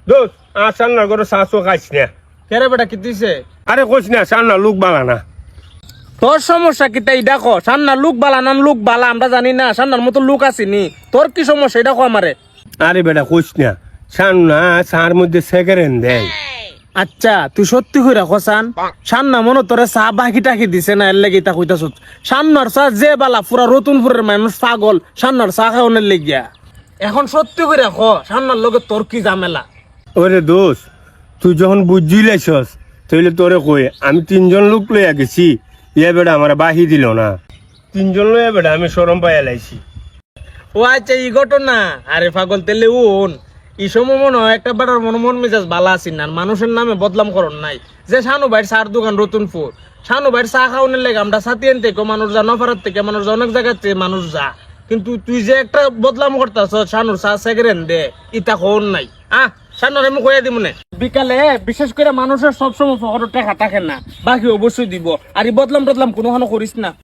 দোস্ত সান্নার করে শাসও খাইস না। কেরে বেটা কি দিছে? আরে কইস না সান্না লোক বালা না। তোর সমস্যা কি তাই দেখো, সান্নার লুক বালা না লুক বালা আমরা জানি না, সান্নার মতো লুক আসিনি, তোর কি সমস্যা এটা কো আমারে। আরে বেটা কইস না, সান্না চার মধ্যে সেকেন্ড দেয়। আচ্ছা তুই সত্যি কইরা কসান, সান্না মনে তোরে চা বাকি টাকি দিছে না, এর লাগি তা কইতাছ। সান্নার চা যে বালা পুরা রতনপুরের মানুষ পাগল সান্নার চা খাওয়ানোর লেগিয়া। এখন সত্যি কইরা ক সান্নার লগে তোর কি ঝামেলা? ওরে দোস্ত তুই যখন বুঝি লাইছস তাইলে তোরে কই আমি 3জন লোক লইয়া গেছি, ইয়া বেটা আমার বাহি দিল না। 3জন লইয়া বেটা আমি শরম পাইয়া লাইছি। ও আচ্ছা এই ঘটনা, আরে পাগল তেলে উন এই সময় মনে হয় একটা বেটার মন মেজাজ বালা আছি না, মানুষের নামে বদলাম করন নাই। যে শানু ভাইয়ের চার দোকান রতনপুর, শানু ভাইয়ের চা খাওয়ানোর লেগে আমরা সাতিয়ান থেকে মানুষ যা, নফারাত থেকে মানুষ যা, অনেক জায়গার থেকে মানুষ যা, কিন্তু তুই যে একটা বদলাম করতাছ শানুর চা সেকেন্ড দে ইতা কোন নাই। শানুর আমি কইয়া দিব না বিকালে, বিশেষ করে মানুষের সবসময় ফকর টাকা থাকে না, বাকি অবশ্যই দিব। আর এই বদলাম টদলাম কোনো করিস না।